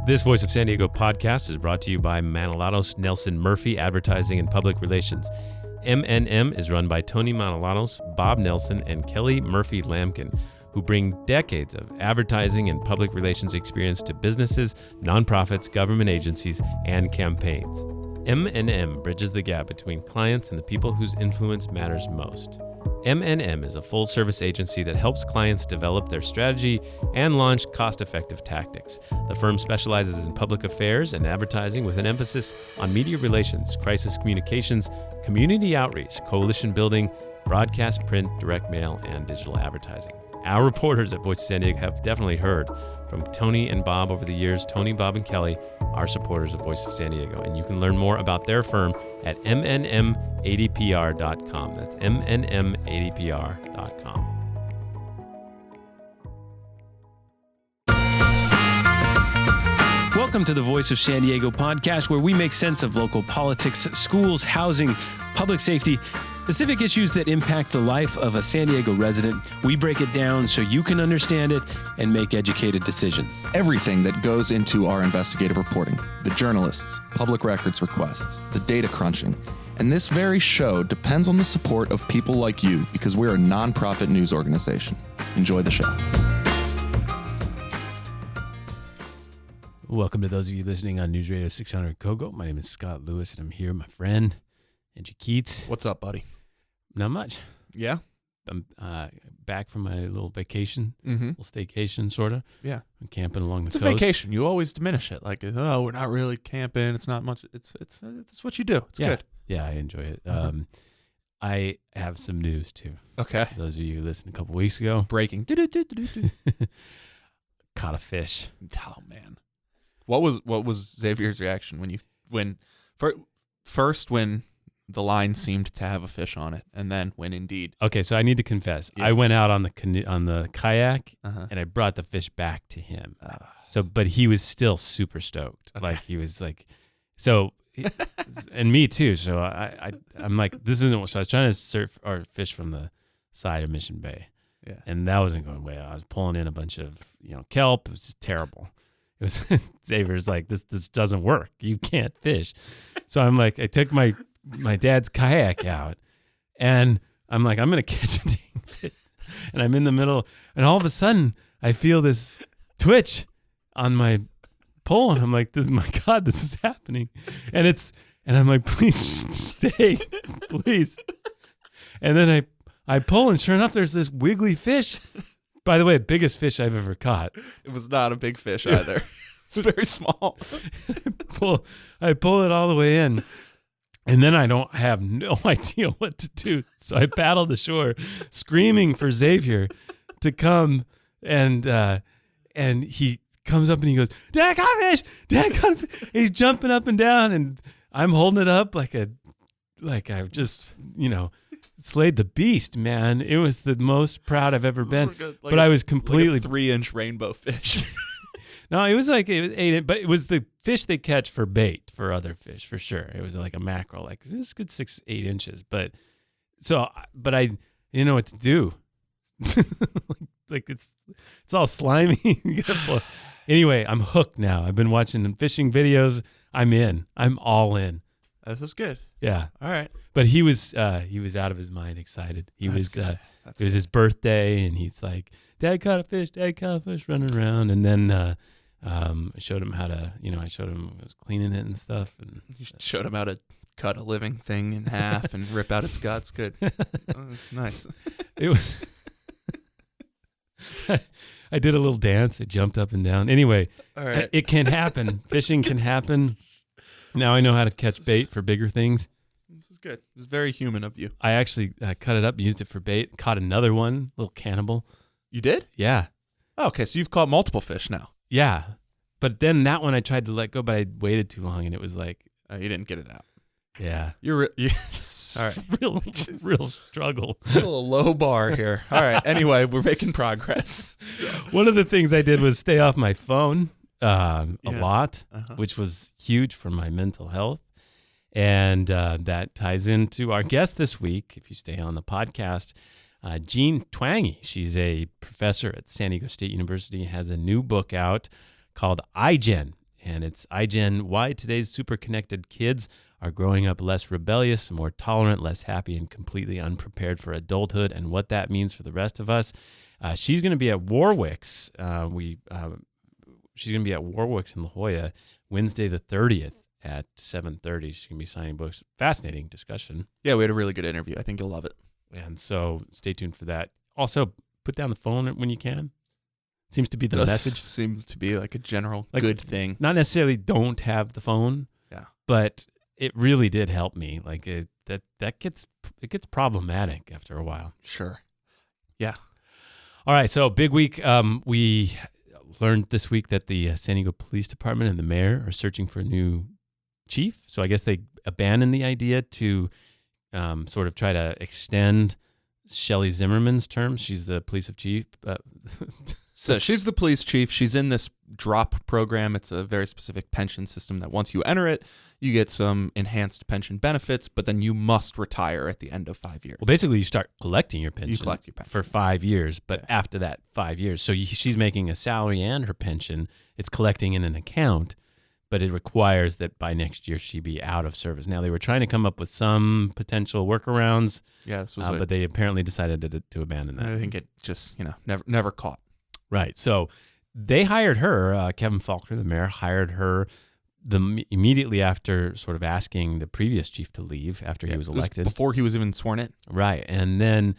This Voice of San Diego podcast is brought to you by Manilatos Nelson Murphy Advertising and Public Relations. M&M is run by Tony Manilatos, Bob Nelson, and Kelly Murphy Lamkin, who bring decades of advertising and public relations experience to businesses, nonprofits, government agencies, and campaigns. M&M bridges the gap between clients and the people whose influence matters most. M&M is a full-service agency that helps clients develop their strategy and launch cost-effective tactics. The firm specializes in public affairs and advertising with an emphasis on media relations, crisis communications, community outreach, coalition building, broadcast, print, direct mail, and digital advertising. Our reporters at Voice of San Diego have definitely heard from Tony and Bob over the years. Tony, Bob, and Kelly are supporters of Voice of San Diego, and you can learn more about their firm at mnmadpr.com. That's mnmadpr.com. Welcome to the Voice of San Diego podcast, where we make sense of local politics, schools, housing, public safety, the civic issues that impact the life of a San Diego resident. We break it down so you can understand it and make educated decisions. Everything that goes into our investigative reporting, the journalists, public records requests, the data crunching, and this very show depends on the support of people like you because we're a nonprofit news organization. Enjoy the show. Welcome to those of you listening on News Radio 600 Kogo. My name is Scott Lewis, and I'm here with my friend, Jean Keatts. What's up, buddy? Not much. Yeah? I'm back from my little vacation, Mm-hmm. little staycation, sort of. Yeah. I'm camping along the It's a coast. vacation. You always diminish it. Like, oh, we're not really camping. It's not much. It's what you do. It's good. Yeah, I enjoy it. Uh-huh. I have some news, too. Okay. For those of you who listened a couple weeks ago. Breaking. Caught a fish. Oh, man. What was Xavier's reaction when the line seemed to have a fish on it, and then when indeed? Okay, so I need to confess. Yeah. I went out on the kayak, Uh-huh. and I brought the fish back to him. But he was still super stoked. Okay. Like he was like, so, and me too. So I'm like, this isn't. So I was trying to surf or fish from the side of Mission Bay, Yeah. and that wasn't going well. I was pulling in a bunch of kelp. It was just terrible. It was Xavier's like, this doesn't work. You can't fish. So I'm like, I took my dad's kayak out, and I'm like, I'm gonna catch a dang fish. And I'm in the middle, and all of a sudden I feel this twitch on my pole, and I'm like, my God, this is happening. And I'm like, please stay, please. And then I pull, and sure enough, there's this wiggly fish. By the way, biggest fish I've ever caught. It was not a big fish either. It's very small. I pull it all the way in, and then I have no idea what to do. So I paddled ashore, screaming for Xavier to come, and he comes up and he goes, "Dad, I got a fish! Dad, I got a fish!" He's jumping up and down, and I'm holding it up like I've just slayed the beast, man. It was the most proud I've ever been. But I was completely 3-inch rainbow fish. No, it was 8, but it was the fish they catch for bait for other fish for sure. It was like a mackerel, like it was a good 6-8 inches. But I didn't know what to do. like it's all slimy. Anyway, I'm hooked now. I've been watching fishing videos. I'm in. I'm all in. This is good. Yeah. All right. But he was out of his mind excited. It was his birthday, and he's like, "Dad caught a fish, running around." And then I showed him how to, I was cleaning it and stuff. And You showed him how to cut a living thing in half and rip out its guts. Good. Nice. It was. I did a little dance. I jumped up and down. Anyway, All right. It can happen. Fishing can happen. Now I know how to catch bait for bigger things. This is good. It was very human of you. I actually cut it up, used it for bait, caught another one, little cannibal. You did? Yeah. Oh, okay, so you've caught multiple fish now. Yeah. But then that one I tried to let go, but I waited too long, and it was like, You didn't get it out. yeah. All right. real struggle. Still a low bar here. All right. Anyway, we're making progress. One of the things I did was stay off my phone a lot, Uh-huh. which was huge for my mental health. And that ties into our guest this week, if you stay on the podcast, Jean Twenge. She's a professor at San Diego State University, has a new book out called iGen. and it's iGen, Why Today's Super Connected Kids Are Growing Up Less Rebellious, More Tolerant, Less Happy, and Completely Unprepared for Adulthood, and what that means for the rest of us. She's going to be at Warwick's. She's going to be at Warwick's in La Jolla Wednesday the 30th at 7:30. She's going to be signing books. Fascinating discussion. Yeah, we had a really good interview. I think you'll love it. And so stay tuned for that. Also, put down the phone when you can. Seems to be the message. Seems to be like a general good thing. Not necessarily don't have the phone. Yeah. But it really did help me. Like it gets problematic after a while. Sure. Yeah. All right. So big week. We learned this week that the San Diego Police Department and the mayor are searching for a new chief. So I guess they abandoned the idea to sort of try to extend Shelley Zimmerman's term. She's the police chief. So she's the police chief. She's in this DROP program. It's a very specific pension system that once you enter it, you get some enhanced pension benefits, but then you must retire at the end of 5 years. Well, basically, you start collecting your pension. You collect your pension for 5 years, but after that 5 years. So she's making a salary and her pension. It's collecting in an account, but it requires that by next year she be out of service. Now, they were trying to come up with some potential workarounds, but they apparently decided to abandon that. I think it just, never caught. Right. So they hired her, Kevin Faulkner, the mayor, hired her immediately after sort of asking the previous chief to leave after he was elected. Before he was even sworn in. Right. And then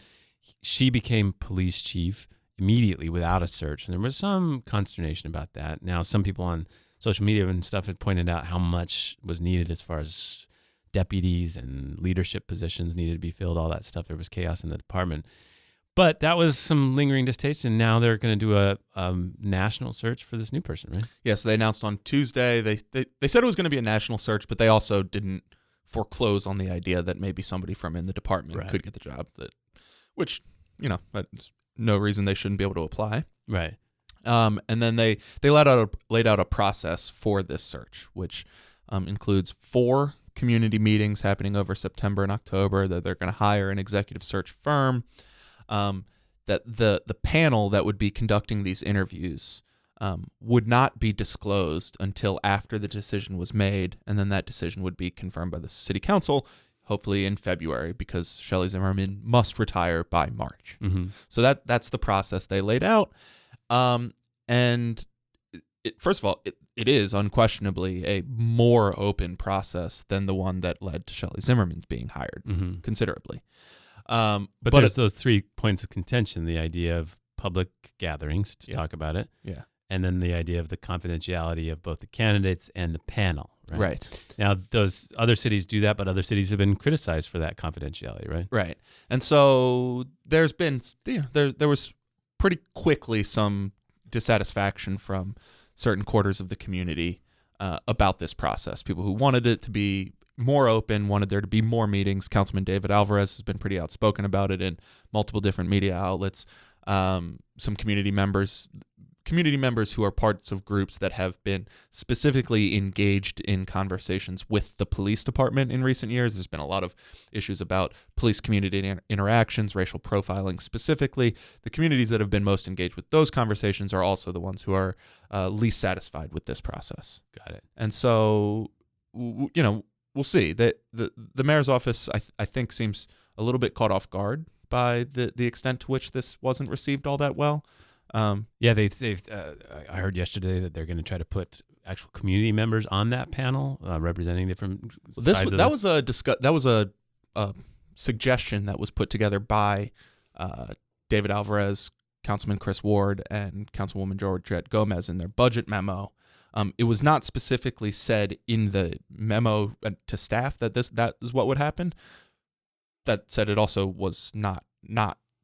she became police chief immediately without a search. And there was some consternation about that. Now, some people on social media and stuff had pointed out how much was needed as far as deputies and leadership positions needed to be filled, all that stuff. There was chaos in the department. But that was some lingering distaste, and now they're going to do a national search for this new person, right? Yeah, so they announced on Tuesday. They said it was going to be a national search, but they also didn't foreclose on the idea that maybe somebody from in the department could get the job. Which, that's no reason they shouldn't be able to apply. Right. And then they laid out a process for this search, which includes 4 community meetings happening over September and October. That they're going to hire an executive search firm. That the panel that would be conducting these interviews would not be disclosed until after the decision was made, and then that decision would be confirmed by the city council, hopefully in February, because Shelley Zimmerman must retire by March. Mm-hmm. So that's the process they laid out. And first of all, it is unquestionably a more open process than the one that led to Shelley Zimmerman being hired considerably. But there's those 3 points of contention: the idea of public gatherings to talk about it, and then the idea of the confidentiality of both the candidates and the panel. Right. Now, those other cities do that, but other cities have been criticized for that confidentiality. Right. Right. And so there's been there was pretty quickly some dissatisfaction from certain quarters of the community about this process. People who wanted it to be more open, wanted there to be more meetings. Councilman David Alvarez has been pretty outspoken about it in multiple different media outlets. Some community members who are parts of groups that have been specifically engaged in conversations with the police department in recent years. There's been a lot of issues about police community interactions, racial profiling specifically. The communities that have been most engaged with those conversations are also the ones who are least satisfied with this process. Got it. And so, we'll see. That the mayor's office, I think, seems a little bit caught off guard by the extent to which this wasn't received all that well. They've I heard yesterday that they're going to try to put actual community members on that panel representing different sides. That was a suggestion that was put together by David Alvarez, Councilman Chris Ward, and Councilwoman Georgette Gomez in their budget memo. It was not specifically said in the memo to staff that is what would happen. That said, it also was not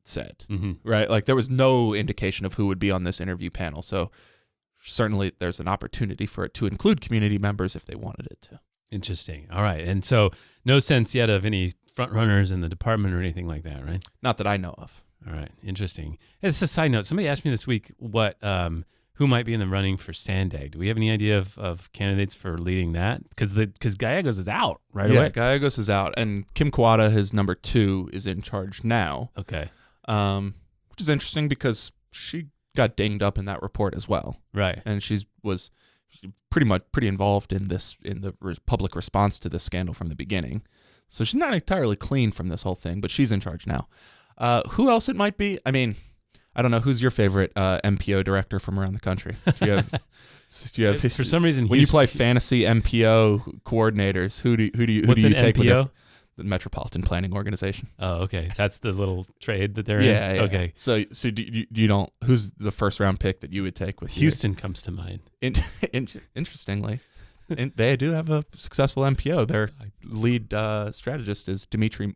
said, right? Like there was no indication of who would be on this interview panel. So certainly there's an opportunity for it to include community members if they wanted it to. Interesting. All right. And so no sense yet of any front runners in the department or anything like that, right? Not that I know of. All right. Interesting. It's a side note. Somebody asked me this week who might be in the running for Sandag. Do we have any idea of candidates for leading that? Because Gallegos is out right away. Yeah, Gallegos is out. And Kim Kawada, his number 2, is in charge now. Okay. Which is interesting because she got dinged up in that report as well. Right. And she was pretty involved in the public response to this scandal from the beginning. So she's not entirely clean from this whole thing, but she's in charge now. Who else it might be? I mean, I don't know. Who's your favorite MPO director from around the country? Do you have For some reason, when you play fantasy MPO coordinators, who do you take MPO? with the Metropolitan Planning Organization? Oh, okay. That's the little trade that they're in? Yeah. Okay. So do you don't, who's the first round pick that you would take with Houston comes to mind. Interestingly, they do have a successful MPO. Their lead strategist is Dimitri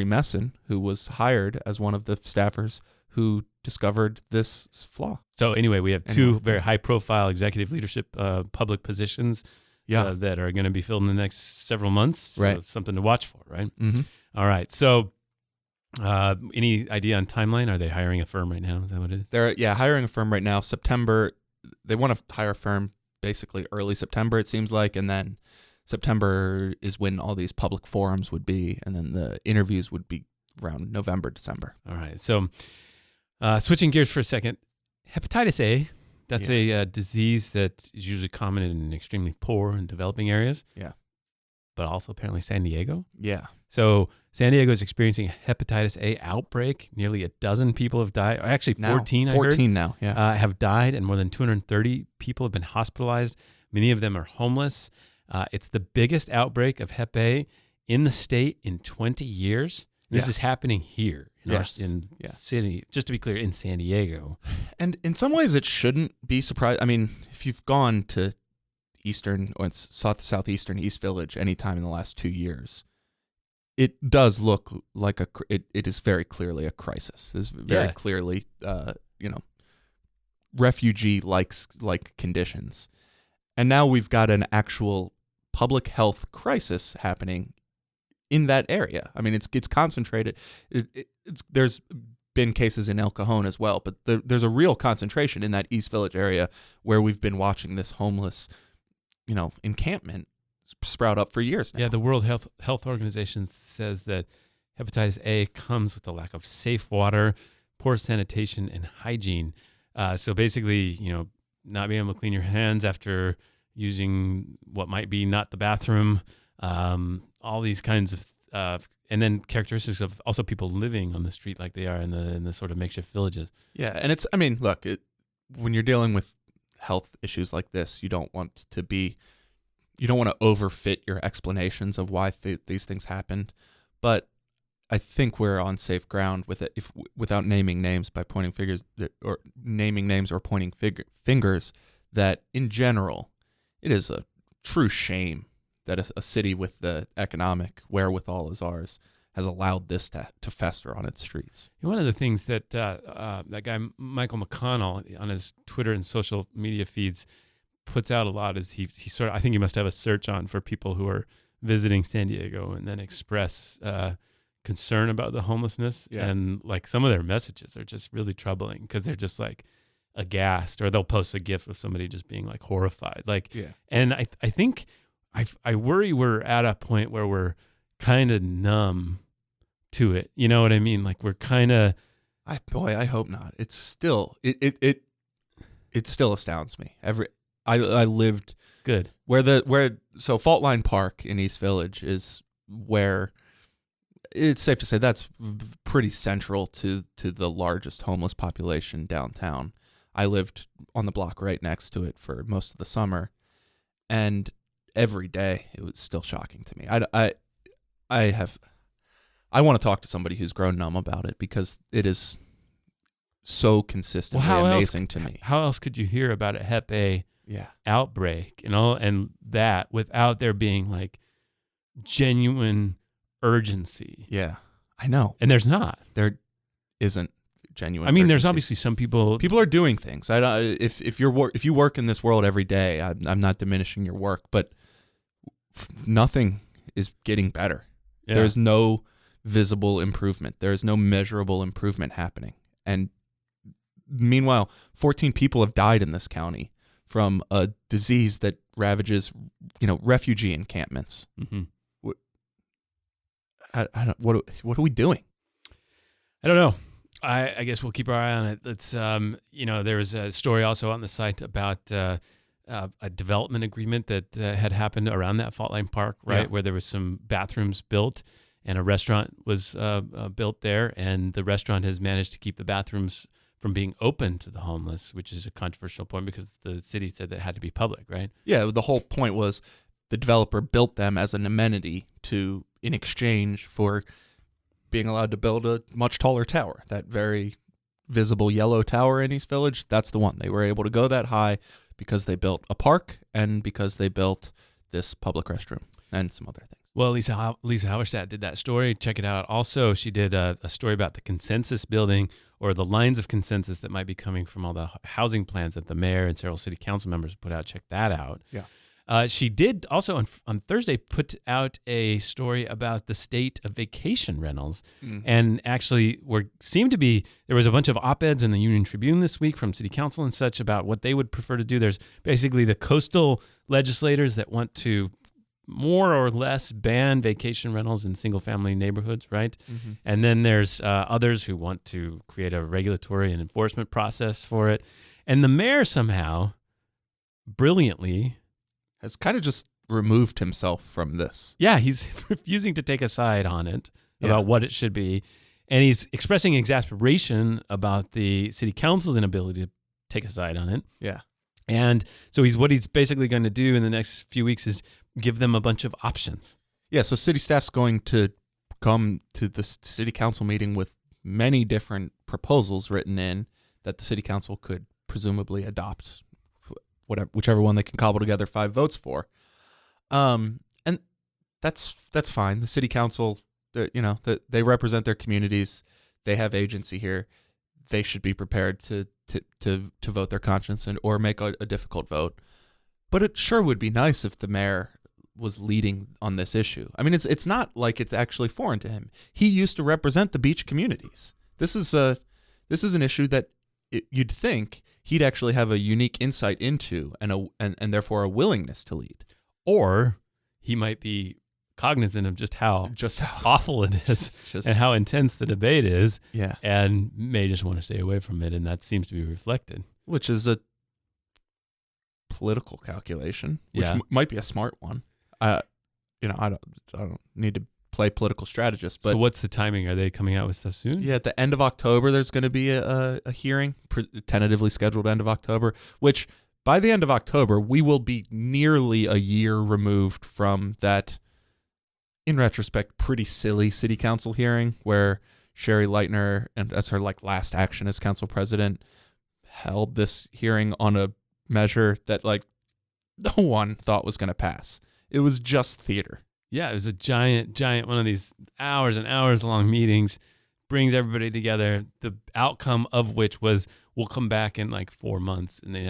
Messin, who was hired as one of the staffers who discovered this flaw. So anyway, we have two very high-profile executive leadership public positions that are going to be filled in the next several months. So right. it's something to watch for, right? Mm-hmm. All right. So any idea on timeline? Are they hiring a firm right now? Is that what it is? They're hiring a firm right now. September, they want to hire a firm basically early September, it seems like, and then September is when all these public forums would be, and then the interviews would be around November, December. All right. So switching gears for a second, hepatitis A, that's a disease that is usually common in extremely poor and developing areas. Yeah. But also apparently San Diego. Yeah. So San Diego is experiencing a hepatitis A outbreak. Nearly a dozen people have died. Actually, 14, I heard. 14 now, yeah. Have died, and more than 230 people have been hospitalized. Many of them are homeless. It's the biggest outbreak of Hep A in the state in 20 years. This is happening here in our city, just to be clear, in San Diego. And in some ways, it shouldn't be surprising. I mean, if you've gone to Eastern or southeastern East Village any time in the last 2 years, it does look like it is very clearly a crisis. There's very clearly, refugee-like conditions. And now we've got an actual public health crisis happening in that area. I mean, it's concentrated. There's been cases in El Cajon as well, but there's a real concentration in that East Village area where we've been watching this homeless, encampment sprout up for years now. Yeah, the World Health Organization says that hepatitis A comes with a lack of safe water, poor sanitation, and hygiene. So basically, not being able to clean your hands after using what might be not the bathroom, all these kinds of, and then characteristics of also people living on the street like they are in the sort of makeshift villages. Yeah, and look, when you're dealing with health issues like this, you don't want to overfit your explanations of why these things happened, but I think we're on safe ground with it without naming names by pointing fingers or naming names or pointing fingers that in general, it is a true shame that a city with the economic wherewithal as ours has allowed this to fester on its streets. One of the things that that guy Michael McConnell on his Twitter and social media feeds puts out a lot is he sort of, I think he must have a search on for people who are visiting San Diego and then express concern about the homelessness. Yeah. And like some of their messages are just really troubling because they're just like aghast, or they'll post a GIF of somebody just being like horrified. And I think I worry we're at a point where we're kind of numb to it. You know what I mean? Like we're kind of. I hope not. It's still it still astounds me. I lived good so Fault Line Park in East Village is where it's safe to say that's pretty central to the largest homeless population downtown. I lived on the block right next to it for most of the summer, and every day it was still shocking to me. I want to talk to somebody who's grown numb about it because it is so consistently amazing to me. How else could you hear about a Hep A outbreak and that without there being like genuine urgency? Yeah, I know. And there's not. There isn't genuine. I mean, urgency. There's obviously some people. People are doing things. If you work in this world every day, I'm not diminishing your work, but nothing is getting better. Yeah. There's no visible improvement. There is no measurable improvement happening. And meanwhile, 14 people have died in this county from a disease that ravages, refugee encampments. Mm-hmm. What are we doing? I don't know. I guess we'll keep our eye on it. It's there was a story also on the site about a development agreement that had happened around that Fault Line Park, right, Yeah. where there was some bathrooms built and a restaurant was built there, and the restaurant has managed to keep the bathrooms from being open to the homeless, which is a controversial point because the city said that it had to be public, right? Yeah, the whole point was the developer built them as an amenity in exchange for being allowed to build a much taller tower. That very visible yellow tower in East Village, that's the one. They were able to go that high because they built a park and because they built this public restroom and some other things. Well, Lisa Halverstadt did that story. Check it out. Also, she did a story about the consensus building or the lines of consensus that might be coming from all the housing plans that the mayor and several city council members put out. Check that out. Yeah. She did also on Thursday put out a story about the state of vacation rentals. And actually there was a bunch of op-eds in the Union Tribune this week from city council and such about what they would prefer to do. There's basically the coastal legislators that want to more or less ban vacation rentals in single-family neighborhoods, right? Mm-hmm. And then there's others who want to create a regulatory and enforcement process for it. And the mayor somehow, brilliantly, has kind of just removed himself from this. yeah, he's refusing to take a side on it about what it should be. And he's expressing exasperation about the city council's inability to take a side on it. Yeah. And so what he's basically going to do in the next few weeks is give them a bunch of options. Yeah, so city staff's going to come to the city council meeting with many different proposals written in that the city council could presumably adopt, whichever one they can cobble together 5 votes for. And that's fine. The city council, they represent their communities. They have agency here. They should be prepared to vote their conscience or make a difficult vote. But it sure would be nice if the mayor was leading on this issue. I mean, it's not like it's actually foreign to him. He used to represent the beach communities. This is an issue that you'd think he'd actually have a unique insight into and therefore a willingness to lead. Or he might be cognizant of just how awful it is and how intense the debate is, and may just want to stay away from it, and that seems to be reflected. Which is a political calculation, which might be a smart one. I don't need to play political strategist. But so what's the timing? Are they coming out with stuff soon? Yeah, at the end of October, there's going to be a hearing, tentatively scheduled end of October, which by the end of October, we will be nearly a year removed from that, in retrospect, pretty silly city council hearing where Sherry Leitner, and as her last action as council president, held this hearing on a measure that no one thought was going to pass. It was just theater. Yeah, it was a giant one of these hours and hours long meetings, brings everybody together, the outcome of which was we'll come back in 4 months, and they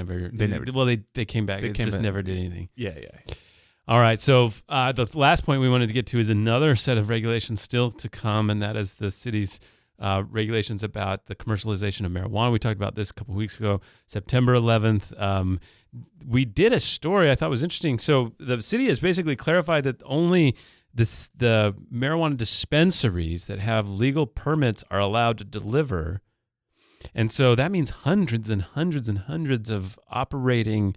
came back. They just never did anything. Yeah. All right, so the last point we wanted to get to is another set of regulations still to come, and that is the city's regulations about the commercialization of marijuana. We talked about this a couple of weeks ago, September 11th. We did a story I thought was interesting. So the city has basically clarified that only the marijuana dispensaries that have legal permits are allowed to deliver. And so that means hundreds and hundreds and hundreds of operating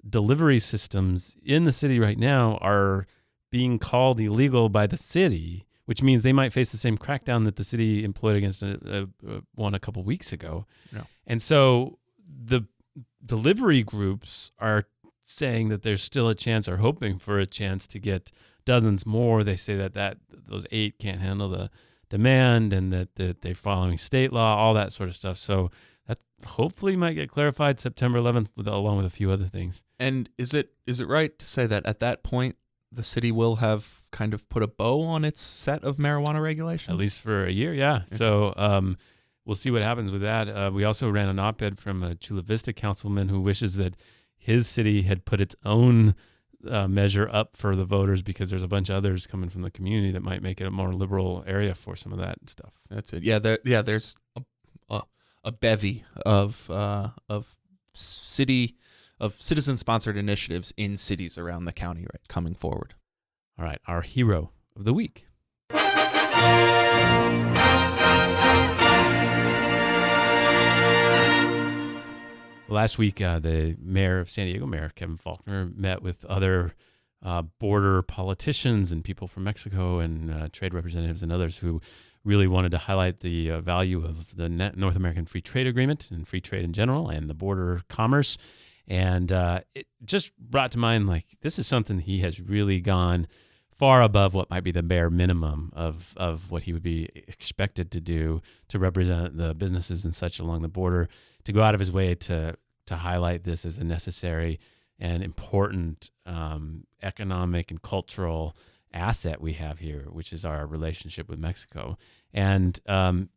delivery systems in the city right now are being called illegal by the city, which means they might face the same crackdown that the city employed against one a couple weeks ago. Yeah. And so the delivery groups are saying that there's still a chance or hoping for a chance to get dozens more. They say that those 8 can't handle the demand and that they're following state law, all that sort of stuff. So that hopefully might get clarified September 11th along with a few other things. And is it right to say that at that point the city will have kind of put a bow on its set of marijuana regulations? At least for a year, yeah. Okay. So we'll see what happens with that. We also ran an op-ed from a Chula Vista councilman who wishes that his city had put its own measure up for the voters because there's a bunch of others coming from the community that might make it a more liberal area for some of that stuff. That's it. Yeah, there's a bevy of citizen-sponsored initiatives in cities around the county coming forward. All right, our hero of the week. Last week, the mayor of San Diego, Mayor Kevin Faulconer, met with other border politicians and people from Mexico and trade representatives and others who really wanted to highlight the value of the North American Free Trade Agreement and free trade in general and the border commerce. And it just brought to mind, like, this is something he has really gone far above what might be the bare minimum of what he would be expected to do to represent the businesses and such along the border, to go out of his way to highlight this as a necessary and important economic and cultural asset we have here, which is our relationship with Mexico. And I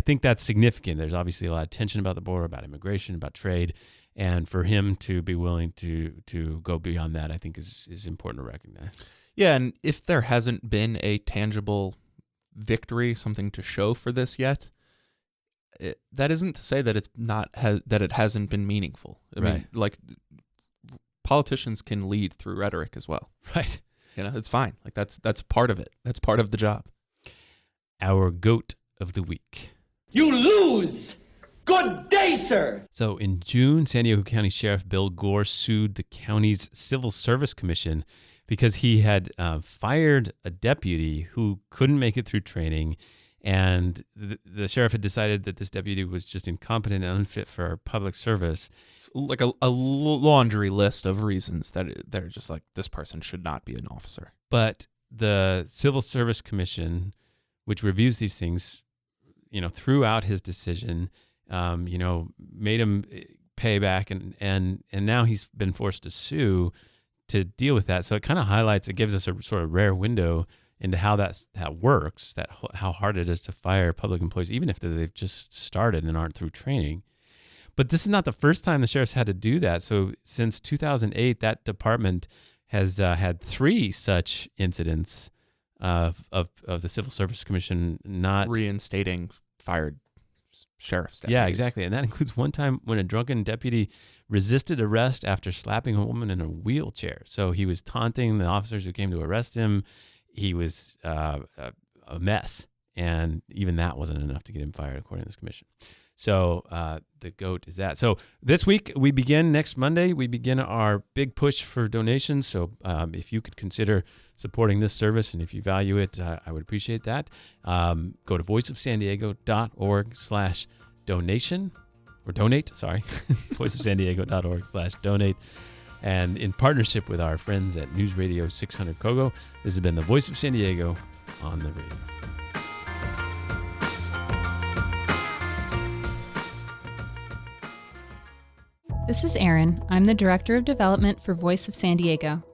think that's significant. There's obviously a lot of tension about the border, about immigration, about trade. And for him to be willing to go beyond that, I think is important to recognize. Yeah, and if there hasn't been a tangible victory, something to show for this yet, that isn't to say that that it hasn't been meaningful. I mean, like, politicians can lead through rhetoric as well. Right. It's fine. Like, that's part of it. That's part of the job. Our goat of the week. You lose! Good day, sir! So in June, San Diego County Sheriff Bill Gore sued the county's Civil Service Commission because he had fired a deputy who couldn't make it through training, and the sheriff had decided that this deputy was just incompetent and unfit for public service. It's like a laundry list of reasons that they're just like, this person should not be an officer. But the Civil Service Commission, which reviews these things, threw out his decision, made him pay back, and now he's been forced to sue to deal with that. So it kind of highlights, it gives us a sort of rare window into how that works, how hard it is to fire public employees, even if they've just started and aren't through training. But this is not the first time the sheriff's had to do that. So since 2008, that department has had 3 such incidents of the Civil Service Commission not reinstating fired sheriff's deputies. Yeah, exactly. And that includes one time when a drunken deputy resisted arrest after slapping a woman in a wheelchair. So he was taunting the officers who came to arrest him. He was a mess. And even that wasn't enough to get him fired, according to this commission. So the GOAT is that. So this week, next Monday, we begin our big push for donations. So if you could consider supporting this service, and if you value it, I would appreciate that. Go to voiceofsandiego.org/donation, or donate, sorry, voiceofsandiego.org/donate. And in partnership with our friends at News Radio 600 Kogo, this has been the Voice of San Diego on the radio. This is Erin. I'm the Director of Development for Voice of San Diego.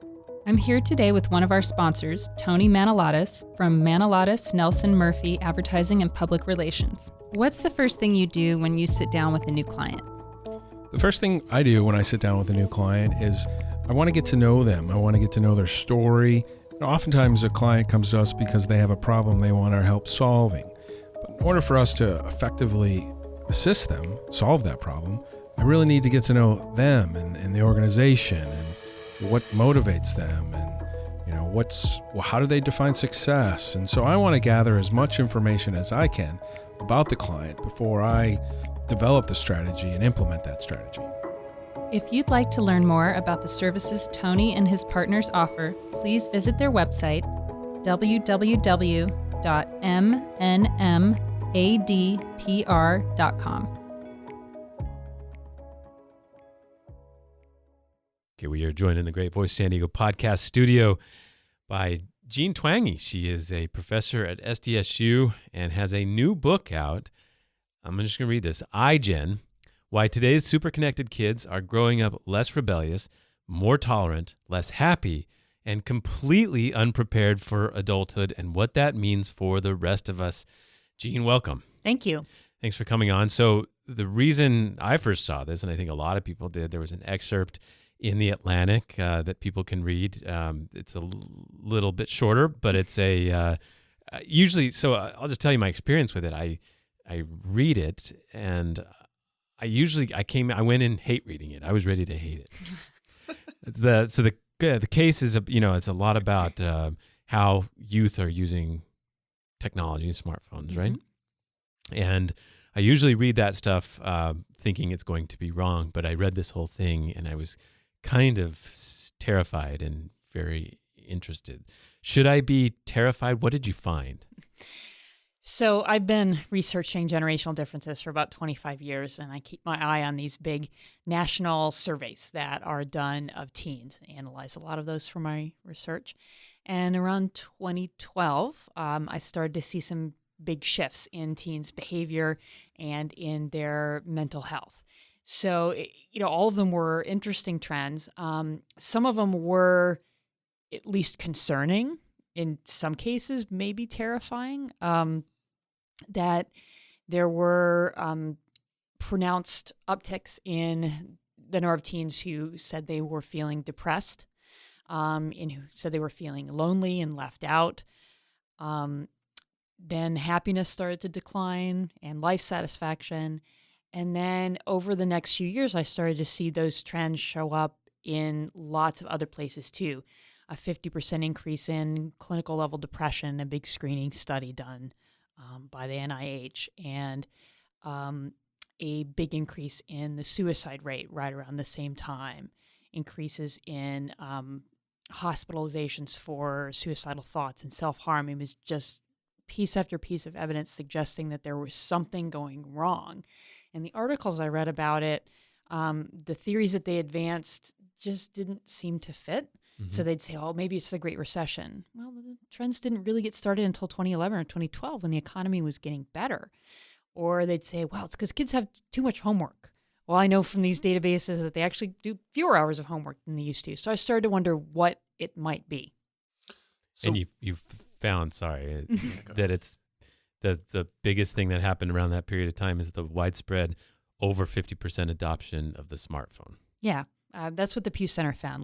I'm here today with one of our sponsors, Tony Manilatis from Manilatis Nelson Murphy Advertising and Public Relations. What's the first thing you do when you sit down with a new client? The first thing I do when I sit down with a new client is I want to get to know them. I want to get to know their story. Oftentimes a client comes to us because they have a problem they want our help solving. But in order for us to effectively assist them solve that problem, I really need to get to know them and the organization and what motivates them and how do they define success. And so I want to gather as much information as I can about the client before I develop the strategy and implement that strategy. If you'd like to learn more about the services Tony and his partners offer, please visit their website, www.m&nbsp.com. Okay, we are joined in the Great Voice San Diego podcast studio by Jean Twenge. She is a professor at SDSU and has a new book out. I'm just going to read this. iGen, Why Today's Super-Connected Kids Are Growing Up Less Rebellious, More Tolerant, Less Happy, and Completely Unprepared for Adulthood, and What That Means for the Rest of Us. Jean, welcome. Thank you. Thanks for coming on. So the reason I first saw this, and I think a lot of people did, there was an excerpt in the Atlantic that people can read. It's a little bit shorter, but it's usually, so I'll just tell you my experience with it. I read it, and I went in hate reading it. I was ready to hate it. The case is, it's a lot about how youth are using technology and smartphones, right? And I usually read that stuff thinking it's going to be wrong, but I read this whole thing and I was kind of terrified and very interested. Should I be terrified? What did you find? So I've been researching generational differences for about 25 years, and I keep my eye on these big national surveys that are done of teens. I analyze a lot of those for my research. And around 2012, I started to see some big shifts in teens' behavior and in their mental health. So, all of them were interesting trends. Some of them were at least concerning, in some cases, maybe terrifying. That there were pronounced upticks in the number of teens who said they were feeling depressed, and who said they were feeling lonely and left out. Then happiness started to decline and life satisfaction. And then over the next few years, I started to see those trends show up in lots of other places too. A 50% increase in clinical level depression, a big screening study done by the NIH, and a big increase in the suicide rate right around the same time, increases in hospitalizations for suicidal thoughts and self-harm. It was just piece after piece of evidence suggesting that there was something going wrong. And the articles I read about it, the theories that they advanced just didn't seem to fit. Mm-hmm. So they'd say, oh, maybe it's the Great Recession. Well, the trends didn't really get started until 2011 or 2012 when the economy was getting better. Or they'd say, well, it's because kids have too much homework. Well, I know from these databases that they actually do fewer hours of homework than they used to. So I started to wonder what it might be. So, and you found, that it's the biggest thing that happened around that period of time is the widespread over 50% adoption of the smartphone. Yeah, that's what the Pew Center found.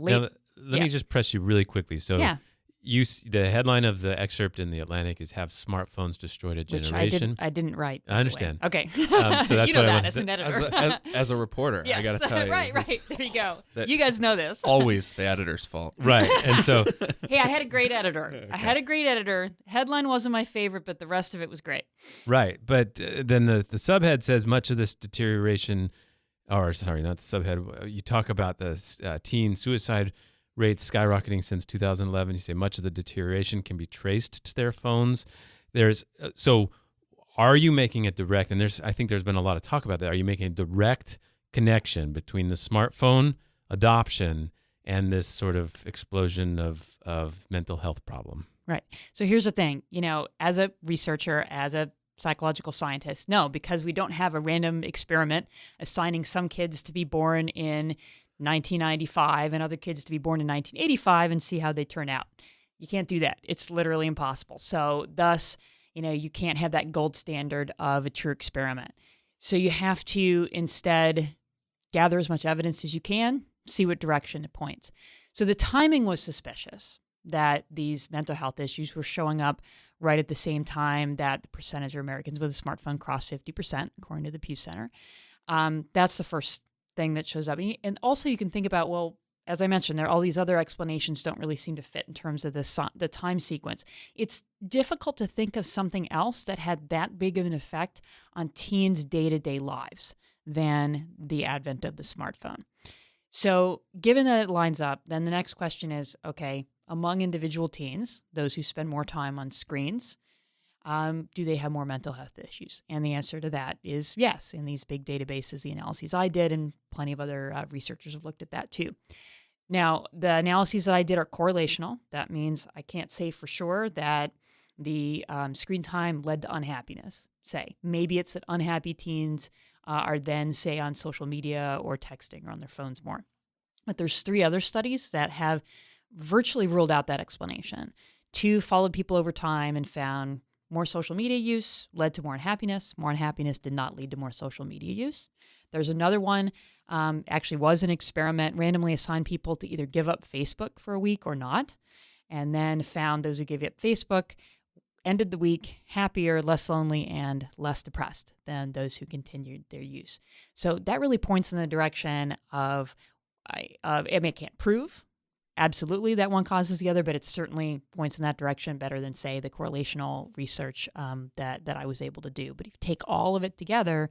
Let me just press you really quickly. So the headline of the excerpt in The Atlantic is "Have Smartphones Destroyed a Generation?" Which I didn't write. I understand. Okay. So that's you know what that as an editor. As a reporter, yes. I got to tell you. Right. There you go. You guys know this. Always the editor's fault. Right. And so... Hey, I had a great editor. Okay. Headline wasn't my favorite, but the rest of it was great. Right. But then the subhead says much of this deterioration... Or, sorry, not the subhead. You talk about the teen suicide rates skyrocketing since 2011. You say much of the deterioration can be traced to their phones. So are you making a direct, and I think there's been a lot of talk about that, are you making a direct connection between the smartphone adoption and this sort of explosion of mental health problem? Right. So here's the thing, as a researcher, as a psychological scientist, no, because we don't have a random experiment assigning some kids to be born in 1995 and other kids to be born in 1985 and see how they turn out. You can't do that. It's literally impossible. So thus, you can't have that gold standard of a true experiment. So you have to instead gather as much evidence as you can, see what direction it points. So the timing was suspicious that these mental health issues were showing up right at the same time that the percentage of Americans with a smartphone crossed 50%, according to the Pew Center. That's the first thing that shows up. And also you can think about, well, as I mentioned, there are all these other explanations don't really seem to fit in terms of the time sequence. It's difficult to think of something else that had that big of an effect on teens' day-to-day lives than the advent of the smartphone. So given that it lines up, then the next question is, okay, among individual teens, those who spend more time on screens, do they have more mental health issues? And the answer to that is yes. In these big databases, the analyses I did, and plenty of other researchers have looked at that too. Now, the analyses that I did are correlational. That means I can't say for sure that the screen time led to unhappiness, say. Maybe it's that unhappy teens are then, say, on social media or texting or on their phones more. But there's 3 other studies that have virtually ruled out that explanation. 2 followed people over time and found more social media use led to more unhappiness. More unhappiness did not lead to more social media use. There's another one, actually was an experiment, randomly assigned people to either give up Facebook for a week or not, and then found those who gave up Facebook ended the week happier, less lonely, and less depressed than those who continued their use. So that really points in the direction of, I can't prove absolutely that one causes the other, but it certainly points in that direction better than, say, the correlational research that I was able to do. But if you take all of it together,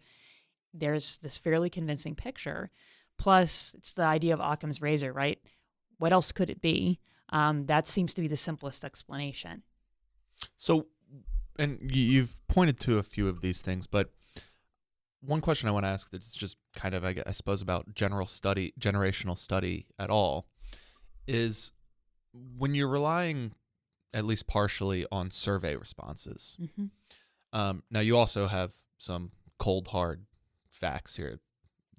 there's this fairly convincing picture. Plus, it's the idea of Occam's razor, right? What else could it be? That seems to be the simplest explanation. So, and you've pointed to a few of these things, but one question I want to ask that's just kind of, I suppose, about generational study at all, is when you're relying, at least partially, on survey responses. Now, you also have some cold, hard facts here.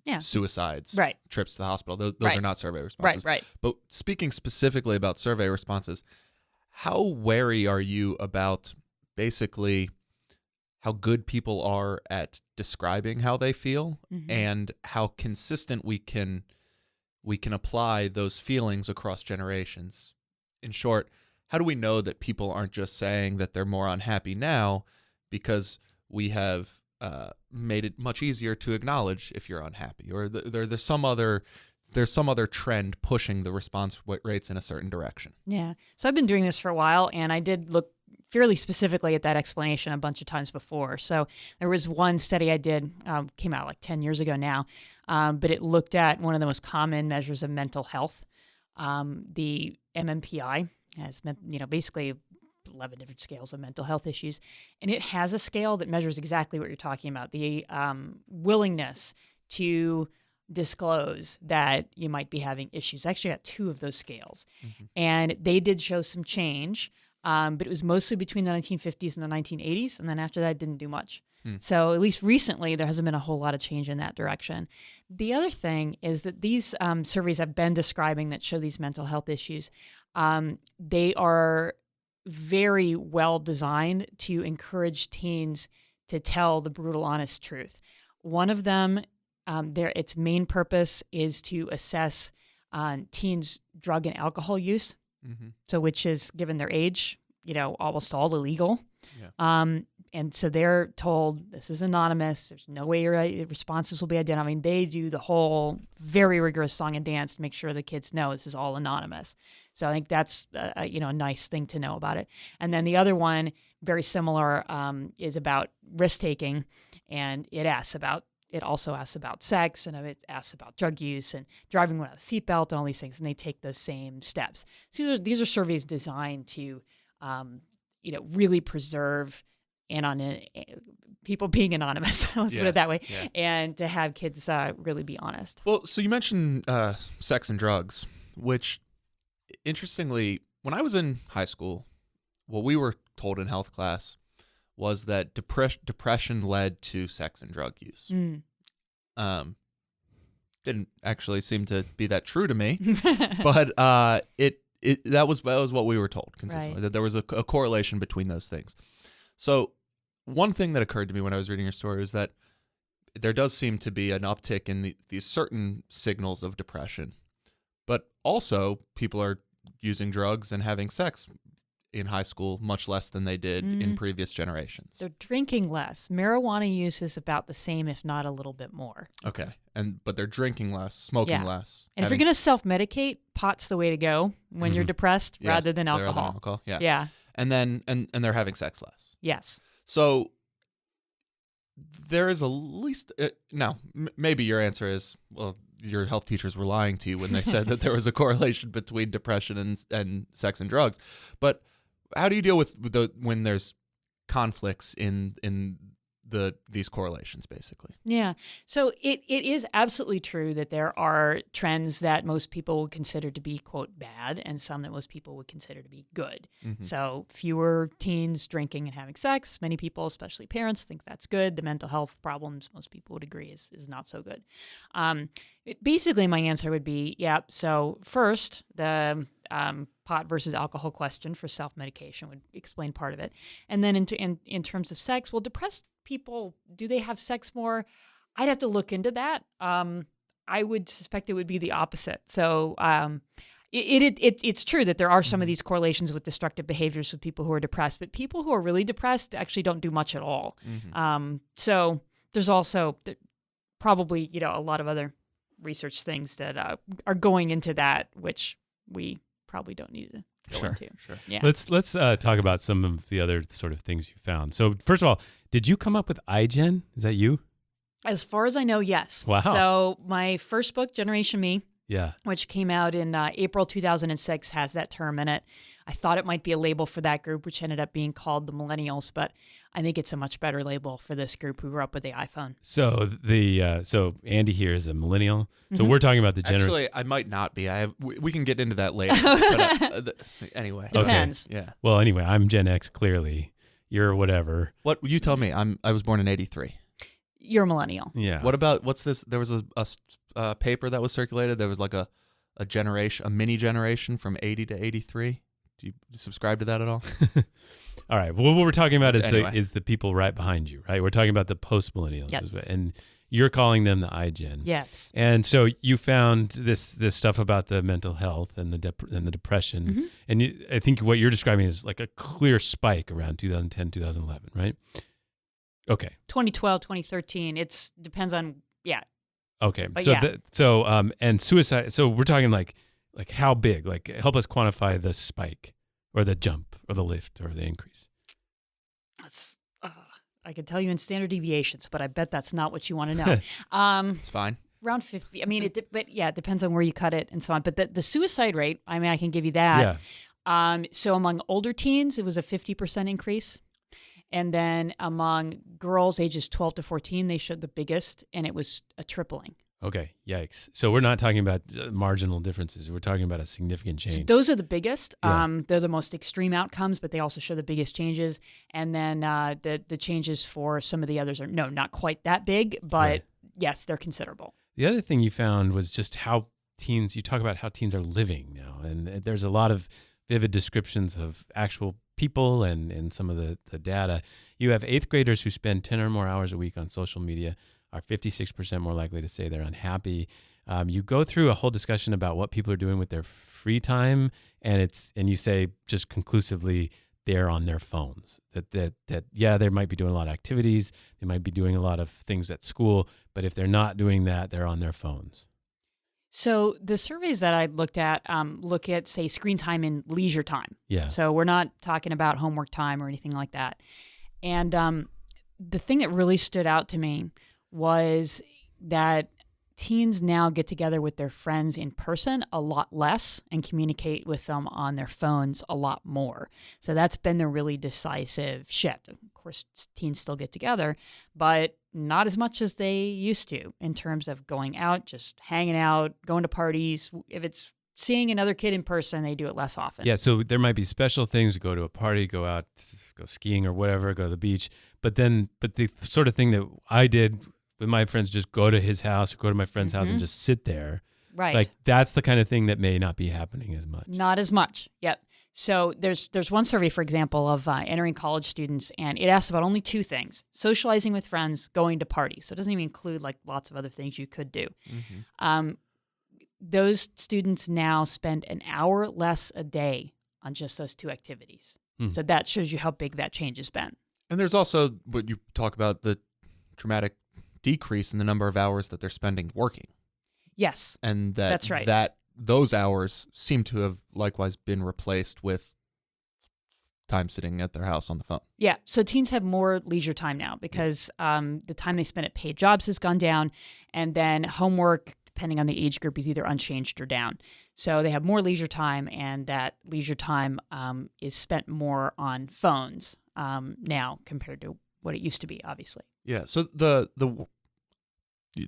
Yeah. Suicides, right. trips to the hospital. Those right. are not survey responses. Right. But speaking specifically about survey responses, how wary are you about basically how good people are at describing how they feel and how consistent we can apply those feelings across generations? In short, how do we know that people aren't just saying that they're more unhappy now because we have made it much easier to acknowledge if you're unhappy, or there's some other trend pushing the response rates in a certain direction? Yeah. So I've been doing this for a while, and I did look fairly specifically at that explanation a bunch of times before. So there was one study I did, came out like 10 years ago now, but it looked at one of the most common measures of mental health, the MMPI, has basically 11 different scales of mental health issues. And it has a scale that measures exactly what you're talking about, the willingness to disclose that you might be having issues. I actually got 2 of those scales. And they did show some change, but it was mostly between the 1950s and the 1980s. And then after that, it didn't do much. So at least recently, there hasn't been a whole lot of change in that direction. The other thing is that these surveys I've been describing that show these mental health issues, they are very well designed to encourage teens to tell the brutal, honest truth. One of them, its main purpose is to assess teens' drug and alcohol use. So, which is, given their age, almost all illegal. Yeah. And so they're told this is anonymous. There's no way your responses will be identified. I mean, they do the whole very rigorous song and dance to make sure the kids know this is all anonymous. So I think that's a nice thing to know about it. And then the other one, very similar, is about risk taking, and it also asks about sex, and it asks about drug use and driving without a seatbelt and all these things, and they take those same steps. So these are surveys designed to, really preserve people being anonymous, let's put it that way, and to have kids really be honest. Well, so you mentioned sex and drugs, which, interestingly, when I was in high school, what we were told in health class was that depression led to sex and drug use. Didn't actually seem to be that true to me, but that was what we were told consistently, that there was a correlation between those things. So one thing that occurred to me when I was reading your story is that there does seem to be an uptick in these certain signals of depression, but also people are using drugs and having sex in high school much less than they did in previous generations. They're drinking less. Marijuana use is about the same, if not a little bit more. Okay. But they're drinking less, smoking less. And if you're going to self-medicate, pot's the way to go when you're depressed rather than alcohol. Yeah. And then they're having sex less. Yes. So there is now, maybe your answer is, well, your health teachers were lying to you when they said that there was a correlation between depression and sex and drugs. But how do you deal with when there's conflicts in these correlations, basically? Yeah. So it is absolutely true that there are trends that most people would consider to be, quote, bad, and some that most people would consider to be good. So fewer teens drinking and having sex. Many people, especially parents, think that's good. The mental health problems, most people would agree, is not so good. Basically, my answer would be, so first, the pot versus alcohol question for self-medication would explain part of it. And then in terms of sex, well, depressed people, do they have sex more? I'd have to look into that. I would suspect it would be the opposite. So it's true that there are some of these correlations with destructive behaviors with people who are depressed, but people who are really depressed actually don't do much at all. So there's also probably, a lot of other research things that are going into that, which we probably don't need to go Sure, into. sure. Yeah. Let's talk about some of the other sort of things you found. So first of all, did you come up with iGen? Is that you? As far as I know, yes. Wow. So my first book, Generation Me, Yeah. which came out in April 2006, has that term in it. I thought it might be a label for that group, which ended up being called the millennials, but I think it's a much better label for this group who grew up with the iPhone. So so Andy here is a millennial. So we're talking about the Actually, I might not be. We can get into that later. But, anyway. Depends. Yeah. Well, anyway, I'm Gen X. Clearly, you're whatever. What you tell me? I was born in '83. You're a millennial. Yeah. What about what's this? There was a paper that was circulated. There was like a generation, a mini generation from 80 to 83. Do you subscribe to that at all? All right. Well, what we're talking about is Anyway. the people right behind you, right? We're talking about the post millennials, Yep. and you're calling them the iGen. Yes. And so you found this stuff about the mental health and the depression, and I think what you're describing is like a clear spike around 2010, 2011, right? Okay. 2012, 2013. It depends on, yeah. Okay. But So yeah. and suicide. So we're talking like how big? Like help us quantify the spike or the jump or the lift or the increase. I could tell you in standard deviations, but I bet that's not what you want to know. It's fine. Around 50. I mean, but yeah, it depends on where you cut it and so on. But the suicide rate, I mean, I can give you that. Yeah. So among older teens, it was a 50% increase. And then among girls ages 12 to 14, they showed the biggest, and it was a tripling. Okay. Yikes. So we're not talking about marginal differences. We're talking about a significant change. So those are the biggest. Yeah. They're the most extreme outcomes, but they also show the biggest changes. And then the changes for some of the others are not quite that big, but Right. yes, they're considerable. The other thing you found was just how you talk about how teens are living now. And there's a lot of vivid descriptions of actual people and some of the data. You have 8th graders who spend 10 or more hours a week on social media are 56% more likely to say they're unhappy. You go through a whole discussion about what people are doing with their free time, and you say just conclusively they're on their phones. That yeah, they might be doing a lot of activities, they might be doing a lot of things at school, but if they're not doing that, they're on their phones. So the surveys that I looked at look at, say, screen time and leisure time. Yeah. So we're not talking about homework time or anything like that. And the thing that really stood out to me was that teens now get together with their friends in person a lot less and communicate with them on their phones a lot more. So that's been the really decisive shift. Of course, teens still get together, but not as much as they used to in terms of going out, just hanging out, going to parties. If it's seeing another kid in person, they do it less often. Yeah, so there might be special things, go to a party, go out, go skiing or whatever, go to the beach. But the sort of thing that I did with my friends, just go to his house or go to my friend's house and just sit there. Right. Like that's the kind of thing that may not be happening as much. Not as much. Yep. So there's one survey, for example, of entering college students, and it asks about only 2 things: socializing with friends, going to parties. So it doesn't even include like lots of other things you could do. Those students now spend an hour less a day on just those 2 activities. So that shows you how big that change has been. And there's also what you talk about, the dramatic decrease in the number of hours that they're spending working. Yes. And That's right. that those hours seem to have likewise been replaced with time sitting at their house on the phone. Yeah. So teens have more leisure time now because the time they spend at paid jobs has gone down, and then homework, depending on the age group, is either unchanged or down. So they have more leisure time, and that leisure time is spent more on phones now compared to what it used to be, obviously. Yeah. So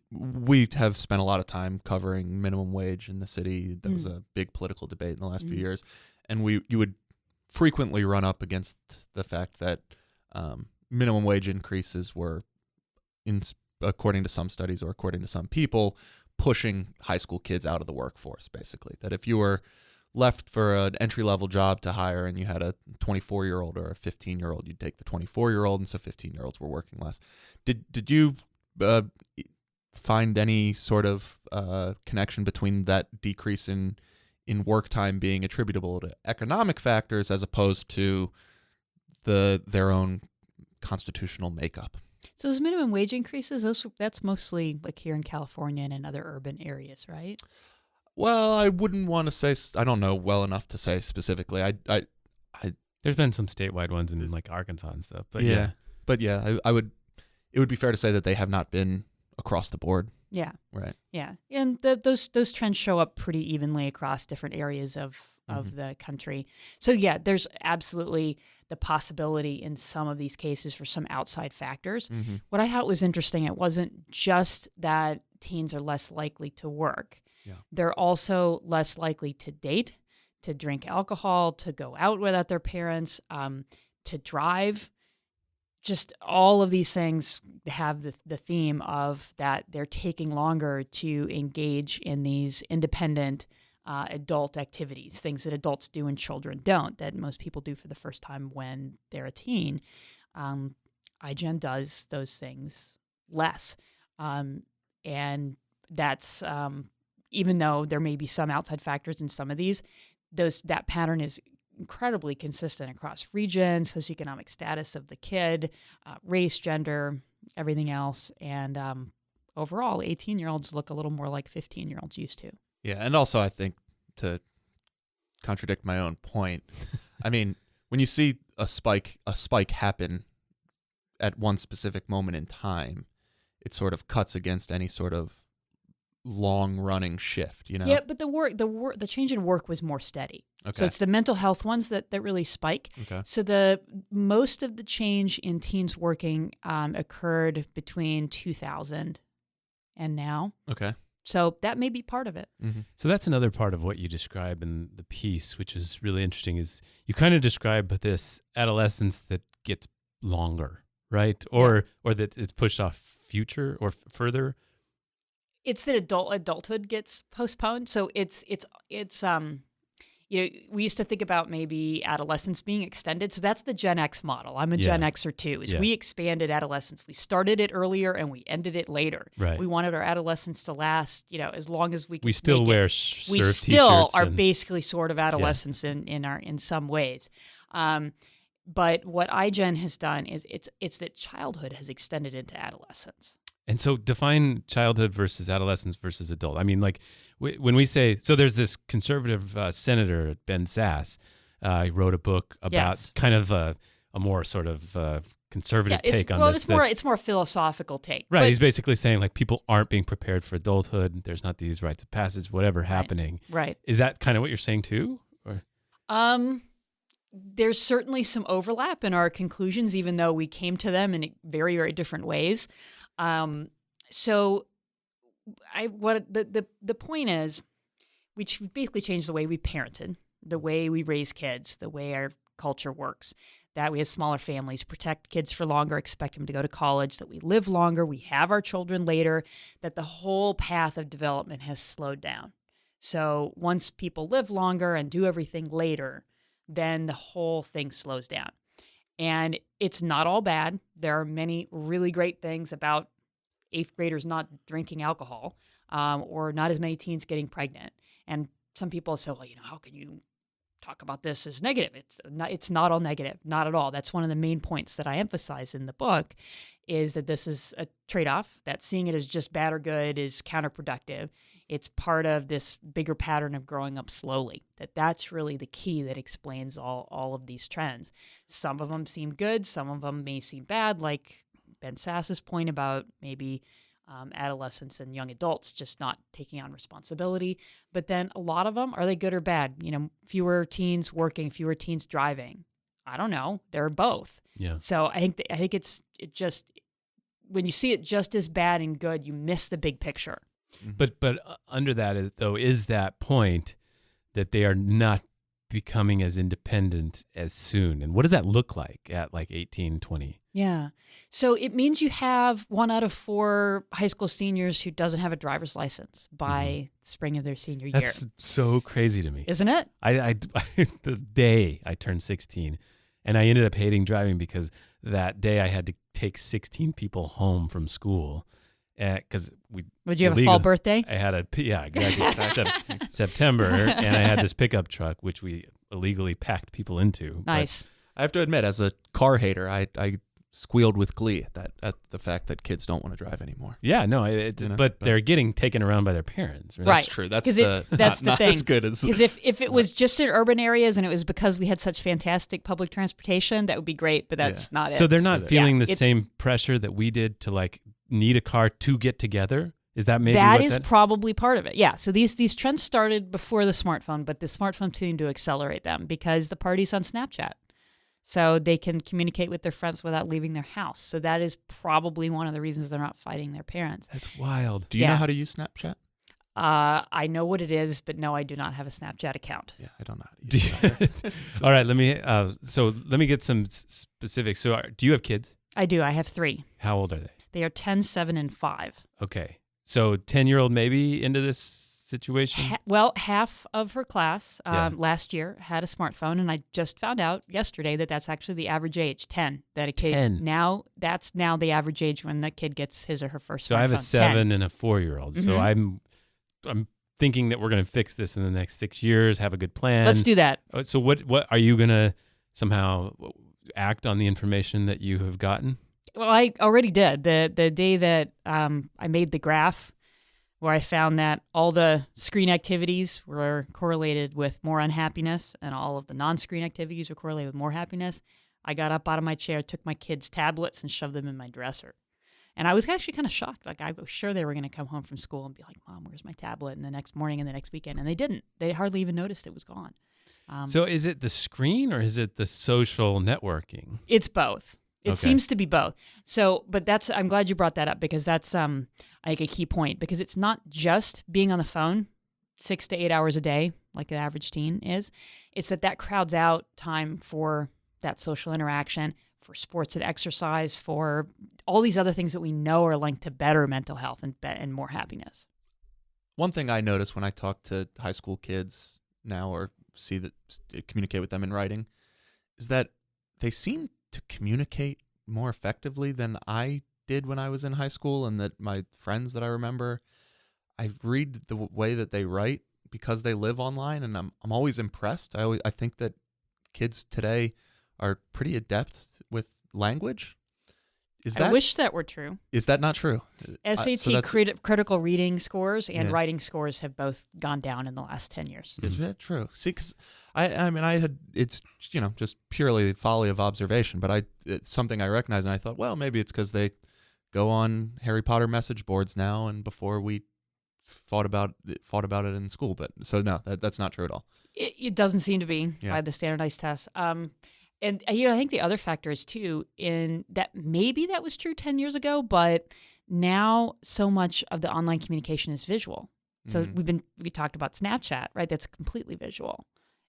we have spent a lot of time covering minimum wage in the city. That was a big political debate in the last few years, and you would frequently run up against the fact that minimum wage increases were, according to some studies or according to some people, pushing high school kids out of the workforce. Basically, that if you were left for an entry-level job to hire and you had a 24-year-old or a 15-year-old, you'd take the 24-year-old, and so 15-year-olds were working less. Did you find any sort of connection between that decrease in work time being attributable to economic factors as opposed to their own constitutional makeup? So those minimum wage increases, that's mostly like here in California and in other urban areas, right? Well, I wouldn't want to say. I don't know well enough to say specifically. There's been some statewide ones in like Arkansas and stuff, but I would. It would be fair to say that they have not been across the board. Yeah. Right. Yeah. And those trends show up pretty evenly across different areas of the country. So yeah, there's absolutely the possibility in some of these cases for some outside factors. Mm-hmm. What I thought was interesting, it wasn't just that teens are less likely to work. Yeah. They're also less likely to date, to drink alcohol, to go out without their parents, to drive. Just all of these things have the theme of that they're taking longer to engage in these independent adult activities, things that adults do and children don't, that most people do for the first time when they're a teen. iGen does those things less. And that's, even though there may be some outside factors in some of these, that pattern is incredibly consistent across regions, socioeconomic status of the kid, race, gender, everything else. And overall, 18-year-olds look a little more like 15-year-olds used to. Yeah, and also I think, to contradict my own point, I mean, when you see a spike happen at one specific moment in time, it sort of cuts against any sort of long-running shift, you know? Yeah, but the change in work was more steady. Okay. So it's the mental health ones that really spike. Okay. So most of the change in teens working occurred between 2000 and now. Okay. So that may be part of it. Mm-hmm. So that's another part of what you describe in the piece, which is really interesting, is you kind of describe this adolescence that gets longer, right? Or that it's pushed off future or further. It's that adulthood gets postponed. So it's we used to think about maybe adolescence being extended. So that's the Gen X model. I'm a Gen Xer too. We expanded adolescence. We started it earlier and we ended it later. Right. We wanted our adolescence to last, as long as we could. We still wear surf t-shirts. We still are basically sort of adolescents in some ways. But what iGen has done is it's that childhood has extended into adolescence. And so define childhood versus adolescence versus adult. I mean, like when we say, so there's this conservative senator, Ben Sasse, he wrote a book about kind of a more sort of conservative take on this. It's more philosophical take. Right. He's basically saying like people aren't being prepared for adulthood. There's not these rites of passage, whatever happening. Right. Is that kind of what you're saying too? Or? There's certainly some overlap in our conclusions, even though we came to them in very, very different ways. So the point is, we basically changed the way we parented, the way we raise kids, the way our culture works, that we have smaller families, protect kids for longer, expect them to go to college, that we live longer, we have our children later, that the whole path of development has slowed down. So once people live longer and do everything later, then the whole thing slows down. And it's not all bad. There are many really great things about 8th graders not drinking alcohol, or not as many teens getting pregnant. And some people say, well, how can you talk about this as negative? It's not all negative, not at all. That's one of the main points that I emphasize in the book, is that this is a trade-off, that seeing it as just bad or good is counterproductive. It's part of this bigger pattern of growing up slowly, that's really the key that explains all of these trends. Some of them seem good, some of them may seem bad, like Ben Sasse's point about maybe adolescents and young adults just not taking on responsibility. But then a lot of them, are they good or bad? Fewer teens working, fewer teens driving. I don't know. They're both. Yeah. So I think it just, when you see it just as bad and good, you miss the big picture. But under that, though, is that point that they are not becoming as independent as soon. And what does that look like at like 18, 20? Yeah. So it means you have 1 out of 4 high school seniors who doesn't have a driver's license by spring of their senior year. That's so crazy to me. Isn't it? I the day I turned 16, and I ended up hating driving because that day I had to take 16 people home from school. Because would you have a fall birthday? I had exactly September, and I had this pickup truck which we illegally packed people into. Nice. I have to admit, as a car hater, I squealed with glee at the fact that kids don't want to drive anymore. Yeah, no, but they're getting taken around by their parents. Right? That's true. That's that's the not thing. as good as because if it was just in urban areas and it was because we had such fantastic public transportation, that would be great. But that's not it. So they're not feeling the it's- same pressure that we did to like need a car to get together. Is that maybe that what's is that? probably part of it. Yeah. So these trends started before the smartphone, but the smartphone seemed to accelerate them because the party's on Snapchat. So they can communicate with their friends without leaving their house. So that is probably one of the reasons they're not fighting their parents. That's wild. Do you know how to use Snapchat? I know what it is, but no, I do not have a Snapchat account. Yeah, I don't know how to use it either. All right, let me get some specifics. So do you have kids? I do. I have 3. How old are they? They are 10, 7, and 5. Okay. So 10-year-old maybe into this situation? Half of her class Yeah. last year had a smartphone, and I just found out yesterday that that's actually the average age, 10. That a kid 10. That's the average age when the kid gets his or her first So smartphone. I have a 7 and a 4-year-old. So Mhm. I'm thinking that we're going to fix this in the next 6 years, have a good plan. Let's do that. So what are you going to somehow act on the information that you have gotten? Well, I already did. The day that I made the graph where I found that all the screen activities were correlated with more unhappiness and all of the non-screen activities were correlated with more happiness, I got up out of my chair, took my kids' tablets and shoved them in my dresser. And I was actually kind of shocked. Like, I was sure they were going to come home from school and be like, Mom, where's my tablet? And the next morning and the next weekend. And they didn't. They hardly even noticed it was gone. So is it the screen or is it the social networking? It's both. It Okay. seems to be both. So, but I'm glad you brought that up because that's, I think, a key point because it's not just being on the phone 6 to 8 hours a day, like an average teen is. It's that crowds out time for that social interaction, for sports and exercise, for all these other things that we know are linked to better mental health and more happiness. One thing I notice when I talk to high school kids now or communicate with them in writing is that they seem to communicate more effectively than I did when I was in high school, and that my friends that I remember, I read the way that they write because they live online, and I'm always impressed. I think that kids today are pretty adept with language. I wish that were true. Is that not true? SAT critical reading scores and Yeah. writing scores have both gone down in the last 10 years. Is that true? See, because I mean, it's just purely folly of observation, but it's something I recognize, and I thought, well, maybe it's because they go on Harry Potter message boards now, and before we fought about it in school. But so no, that's not true at all. It doesn't seem to be Yeah. by the standardized tests. And I think the other factor is too in that maybe that was true 10 years ago, but now so much of the online communication is visual. So we talked about Snapchat, right? That's completely visual.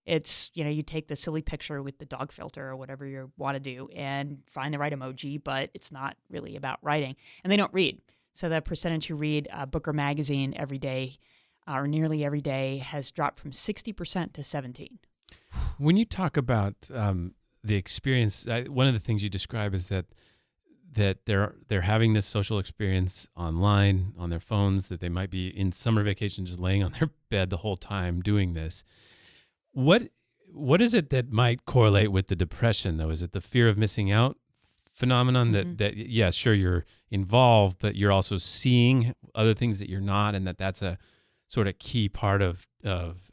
It's, you take the silly picture with the dog filter or whatever you want to do and find the right emoji, but it's not really about writing. And they don't read. So the percentage who read a book or magazine every day or nearly every day has dropped from 60% to 17%. When you talk about the experience, one of the things you describe is that they're having this social experience online on their phones, that they might be in summer vacation just laying on their bed the whole time doing this. What is it that might correlate with the depression, though? Is it the fear of missing out phenomenon that yeah, sure, you're involved, but you're also seeing other things that you're not, and that's a sort of key part of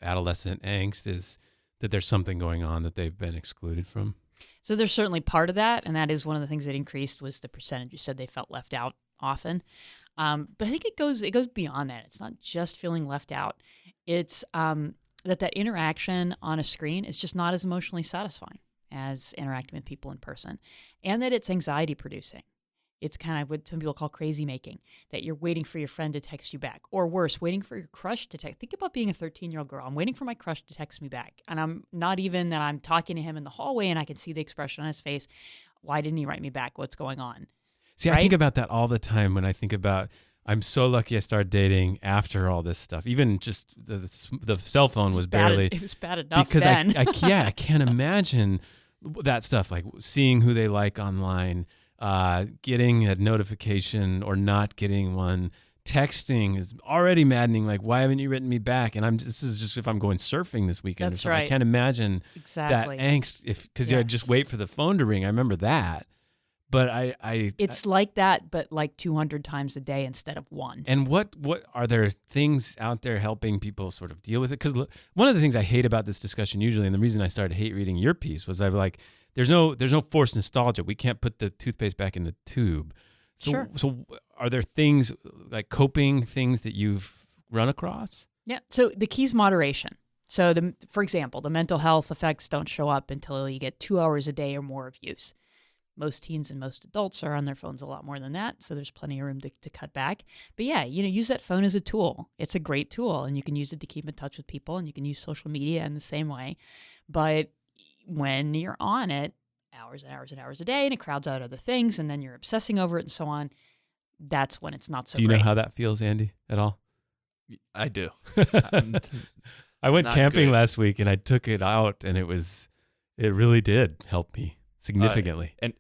adolescent angst is that there's something going on that they've been excluded from? So there's certainly part of that, and that is one of the things that increased was the percentage. You said they felt left out often, but I think it goes beyond that. It's not just feeling left out. It's that interaction on a screen is just not as emotionally satisfying as interacting with people in person, and that it's anxiety producing. It's kind of what some people call crazy making, that you're waiting for your friend to text you back. Or worse, waiting for your crush to text. Think about being a 13-year-old girl. I'm waiting for my crush to text me back. And I'm not even that I'm talking to him in the hallway and I can see the expression on his face. Why didn't he write me back? What's going on? See, right? I think about that all the time when I think about, I'm so lucky I started dating after all this stuff. Even just the cell phone was barely. It was bad enough because then. I can't imagine that stuff, like seeing who they like online, getting a notification or not getting one. Texting is already maddening. Like, why haven't you written me back? And this is just if I'm going surfing this weekend. That's or something. right. I can't imagine Exactly. that angst because you just wait for the phone to ring. I remember that. But I It's like that, but like 200 times a day instead of one. And what are there things out there helping people sort of deal with it? Because one of the things I hate about this discussion usually, and the reason I started hate reading your piece was I've like, there's no forced nostalgia. We can't put the toothpaste back in the tube. So, Sure. So are there things like coping things that you've run across? Yeah. So the key is moderation. So for example, the mental health effects don't show up until you get 2 hours a day or more of use. Most teens and most adults are on their phones a lot more than that, so there's plenty of room to cut back. But yeah, use that phone as a tool. It's a great tool, and you can use it to keep in touch with people, and you can use social media in the same way. But when you're on it hours and hours and hours a day, and it crowds out other things, and then you're obsessing over it and so on, that's when it's not so great. Do you know how that feels, Andy, at all? I do. I went Not camping good. last week, and I took it out, and it really did help me significantly. And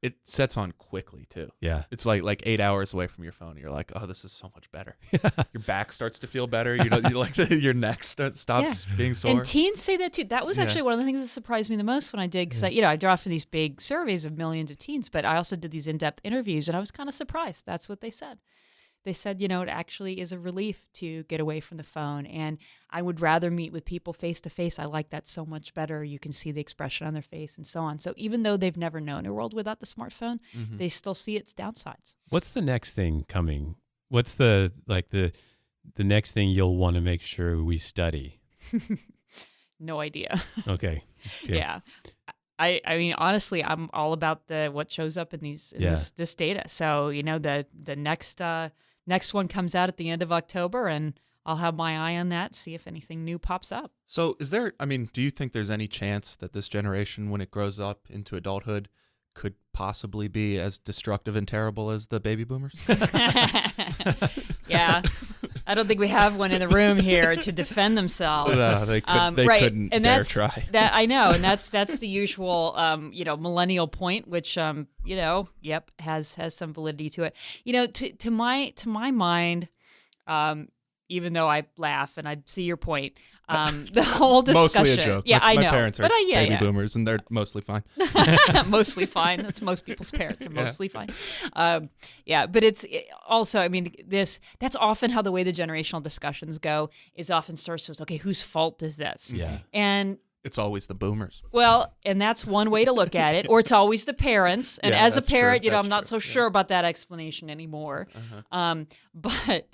it sets on quickly too. Yeah. It's like 8 hours away from your phone. You're like, oh, this is so much better. Your back starts to feel better. You like your neck stops being sore. And teens say that too. That was actually one of the things that surprised me the most when I did, because I draw for these big surveys of millions of teens, but I also did these in-depth interviews, and I was kind of surprised. That's what they said. They said, it actually is a relief to get away from the phone. And I would rather meet with people face to face. I like that so much better. You can see the expression on their face and so on. So even though they've never known a world without the smartphone, they still see its downsides. What's the next thing coming? What's the next thing you'll want to make sure we study? No idea. Okay. Yeah. I mean, honestly, I'm all about what shows up in this data. So, the next one comes out at the end of October, and I'll have my eye on that, see if anything new pops up. So do you think there's any chance that this generation, when it grows up into adulthood, could possibly be as destructive and terrible as the baby boomers? Yeah. I don't think we have one in the room here to defend themselves. No, they right. couldn't and dare that's, try. That I know, and that's the usual millennial point, which has some validity to it. To my mind, even though I laugh and I see your point, the whole discussion. Mostly a joke. Yeah, I know. My parents are but baby boomers, and they're mostly fine. Mostly fine. That's most people's parents are mostly fine. But it's also, that's often how the way the generational discussions go is often starts with, okay, whose fault is this? Yeah. And it's always the boomers. well, and that's one way to look at it, or it's always the parents. And Yeah, as a that's true. parent, That's I'm not true. so sure about that explanation anymore. But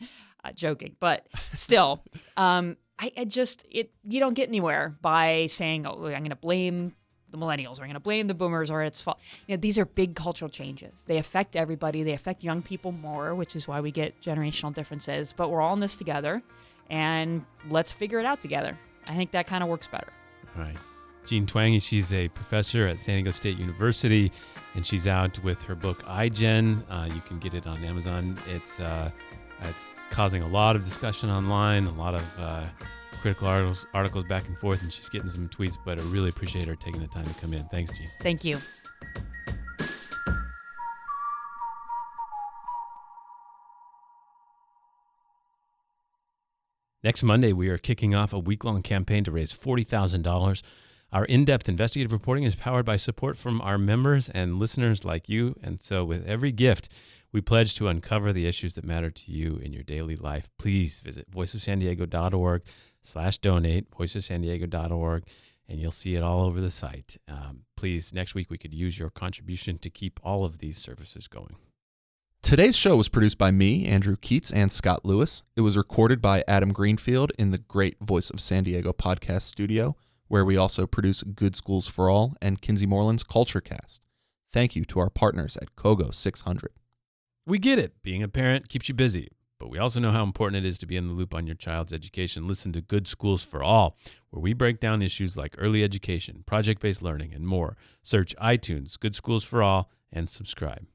joking, but still, you don't get anywhere by saying, oh, I'm going to blame the millennials, or I'm going to blame the boomers, or it's fault. These are big cultural changes. They affect everybody. They affect young people more, which is why we get generational differences. But we're all in this together, and let's figure it out together. I think that kind of works better. All right. Jean Twenge, she's a professor at San Diego State University, and she's out with her book, iGen. You can get it on Amazon. It's causing a lot of discussion online, a lot of critical articles back and forth, and she's getting some tweets, but I really appreciate her taking the time to come in. Thanks, Jean. Thank you. Next Monday, we are kicking off a week-long campaign to raise $40,000. Our in-depth investigative reporting is powered by support from our members and listeners like you, and so with every gift, we pledge to uncover the issues that matter to you in your daily life. Please visit voiceofsandiego.org/donate, voiceofsandiego.org, and you'll see it all over the site. Please, next week we could use your contribution to keep all of these services going. Today's show was produced by me, Andrew Keatts, and Scott Lewis. It was recorded by Adam Greenfield in the Great Voice of San Diego podcast studio, where we also produce Good Schools for All and Kinsey Moreland's CultureCast. Thank you to our partners at Kogo 600. We get it. Being a parent keeps you busy, but we also know how important it is to be in the loop on your child's education. Listen to Good Schools for All, where we break down issues like early education, project-based learning, and more. Search iTunes, Good Schools for All, and subscribe.